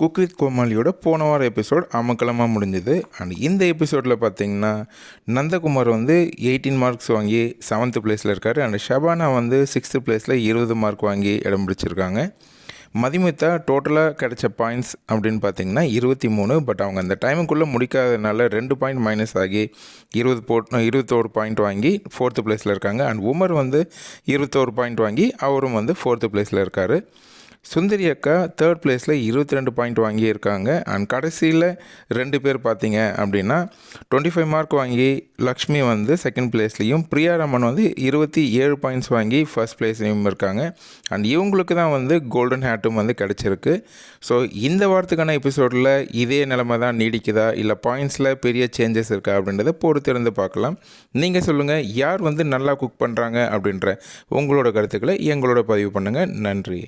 Cook with கோமாளியோட போன வார episode அமக்கலமாக முடிஞ்சுது. அண்ட் இந்த எபிசோடில் பார்த்தீங்கன்னா நந்தகுமார் வந்து 18 மார்க்ஸ் வாங்கி 7th பிளேஸில் இருக்கார். அண்ட் ஷபானா வந்து 6th பிளேஸில் 20 மார்க் வாங்கி இடம் பிடிச்சிருக்காங்க. மதிமுத்தா டோட்டலாக கிடைச்ச பாயிண்ட்ஸ் அப்படின்னு பார்த்தீங்கன்னா 23. பட் அவங்க அந்த டைமுக்குள்ளே முடிக்காததுனால 2 பாயிண்ட் மைனஸ் ஆகி 21 பாயிண்ட் வாங்கி 4th பிளேஸில் இருக்காங்க. அண்ட் உமர் வந்து 21 பாயிண்ட் வாங்கி அவரும் வந்து 4th பிளேஸில் இருக்கார். சுந்தரி அக்கா 3rd பிளேஸில் 22 பாயிண்ட் வாங்கியிருக்காங்க. அண்ட் கடைசியில் 2 பேர் பார்த்தீங்க அப்படின்னா 25 மார்க் வாங்கி லக்ஷ்மி வந்து 2nd பிளேஸ்லையும், பிரியாரமன் வந்து 27 பாயிண்ட்ஸ் வாங்கி 1st பிளேஸ்லையும் இருக்காங்க. அண்ட் இவங்களுக்கு தான் வந்து கோல்டன் ஹேட்டும் வந்து கிடச்சிருக்கு. ஸோ இந்த வாரத்துக்கான எபிசோடில் இதே நிலைமை தான் நீடிக்குதா, இல்லை பாயிண்ட்ஸில் பெரிய சேஞ்சஸ் இருக்கா அப்படின்றத பொறுத்திருந்து பார்க்கலாம். நீங்கள் சொல்லுங்கள், யார் வந்து நல்லா குக் பண்ணுறாங்க அப்படின்ற உங்களோட கருத்துக்களை எங்களோட பதிவு பண்ணுங்கள். நன்றி.